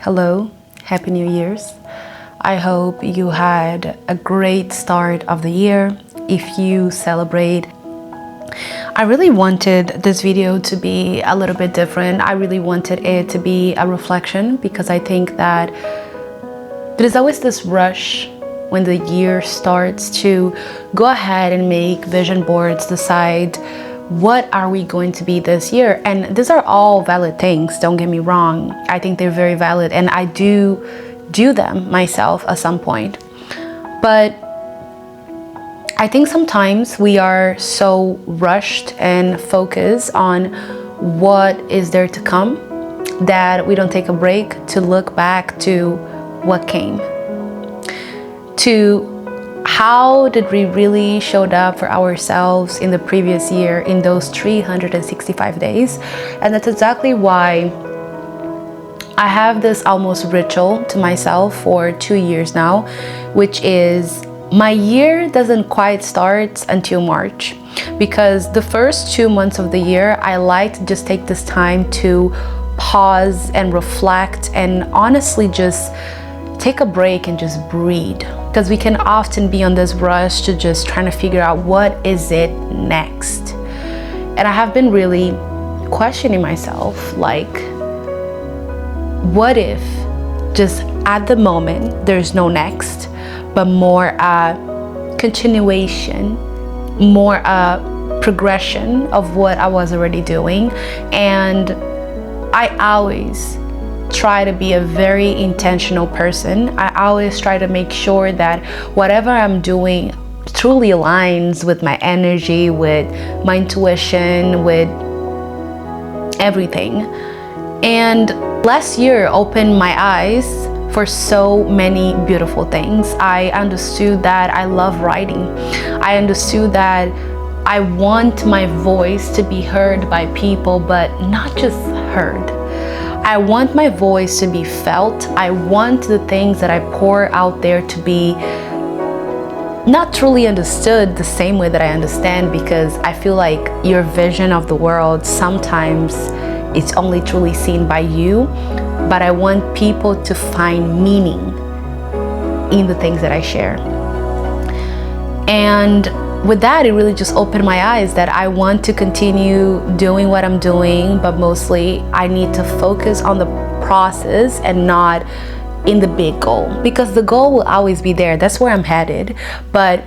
Hello, Happy New Year's. I hope you had a great start of the year. If you celebrate, I really wanted this video to be a little bit different. I really wanted it to be a reflection because I think that there's always this rush when the year starts to go ahead and make vision boards, decide what are we going to be this year. And these are all valid things, don't get me wrong. I think they're very valid and I do them myself at some point. But I think sometimes we are so rushed and focused on what is there to come that we don't take a break to look back to what came, to how did we really showed up for ourselves in the previous year in those 365 days. And that's exactly why I have this almost ritual to myself for 2 years now, which is my year doesn't quite start until March, because the first 2 months of the year I like to just take this time to pause and reflect and honestly just take a break and just breathe, because we can often be on this rush to just trying to figure out what is it next. And I have been really questioning myself, like, what if just at the moment there's no next, but more a continuation, more a progression of what I was already doing. And I always try to be a very intentional person. I always try to make sure that whatever I'm doing truly aligns with my energy, with my intuition, with everything. And last year opened my eyes for so many beautiful things. I understood that I love writing. I understood that I want my voice to be heard by people, but not just heard. I want my voice to be felt. I want the things that I pour out there to be not truly understood the same way that I understand, because I feel like your vision of the world sometimes it's only truly seen by you, but I want people to find meaning in the things that I share. And with that, it really just opened my eyes that I want to continue doing what I'm doing, but mostly I need to focus on the process and not in the big goal, because the goal will always be there. That's where I'm headed. But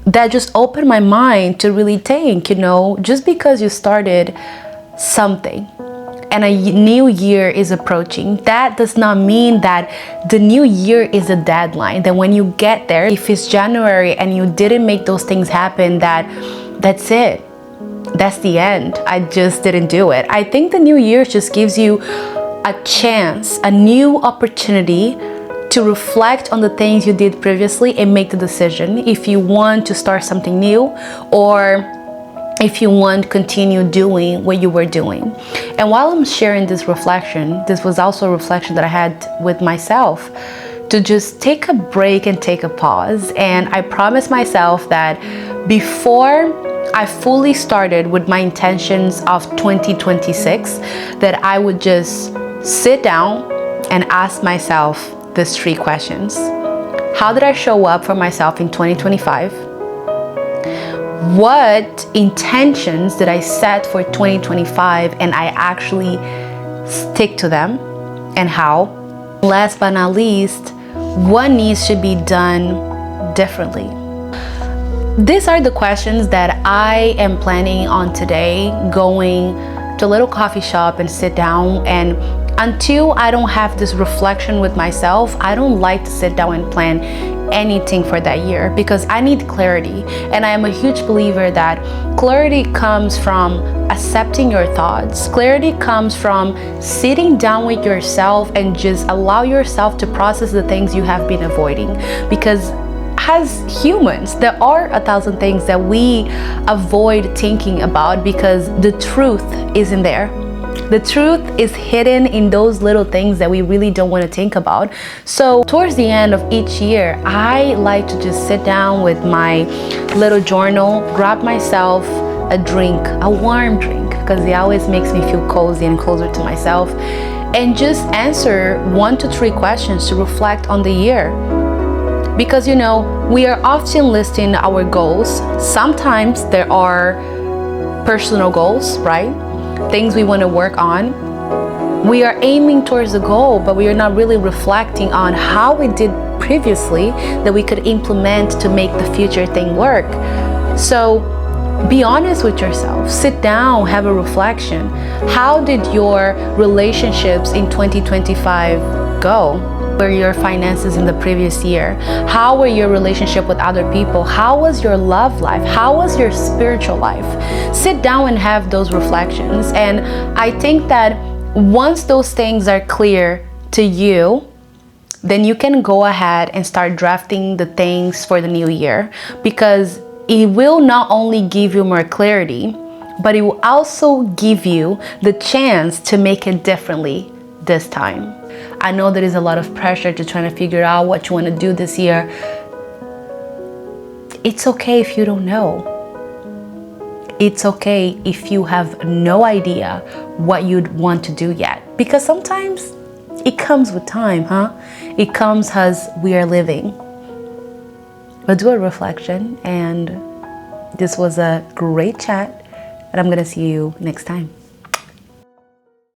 that just opened my mind to really think, just because you started something and a new year is approaching, that does not mean that the new year is a deadline. That when you get there, if it's January and you didn't make those things happen, that's it. That's the end. I just didn't do it. I think the new year just gives you a chance, a new opportunity to reflect on the things you did previously and make the decision if you want to start something new or if you want to continue doing what you were doing. And while I'm sharing this reflection, this was also a reflection that I had with myself, to just take a break and take a pause. And I promised myself that before I fully started with my intentions of 2026, that I would just sit down and ask myself these 3 questions. How did I show up for myself in 2025? What intentions did I set for 2025 and I actually stick to them, and how? Last but not least, what needs to be done differently? These are the questions that I am planning on today, going to a little coffee shop and sit down. And until I don't have this reflection with myself, I don't like to sit down and plan anything for that year, because I need clarity. And I am a huge believer that clarity comes from accepting your thoughts. Clarity comes from sitting down with yourself and just allow yourself to process the things you have been avoiding. Because as humans, there are 1,000 things that we avoid thinking about because the truth isn't there. The truth is hidden in those little things that we really don't want to think about. So towards the end of each year, I like to just sit down with my little journal, grab myself a drink, a warm drink, because it always makes me feel cozy and closer to myself, and just answer 1 to 3 questions to reflect on the year. Because we are often listing our goals. Sometimes there are personal goals, right? Things we want to work on. We are aiming towards the goal, but we are not really reflecting on how we did previously that we could implement to make the future thing work. So be honest with yourself. Sit down, have a reflection. How did your relationships in 2025 go? Were your finances in the previous year? How were your relationship with other people? How was your love life? How was your spiritual life? Sit down and have those reflections. And I think that once those things are clear to you, then you can go ahead and start drafting the things for the new year, because it will not only give you more clarity, but it will also give you the chance to make it differently this time. I know there is a lot of pressure to try to figure out what you want to do this year. It's okay if you don't know. It's okay if you have no idea what you'd want to do yet, because sometimes it comes with time, It comes as we are living. But do a reflection, and this was a great chat, and I'm gonna see you next time.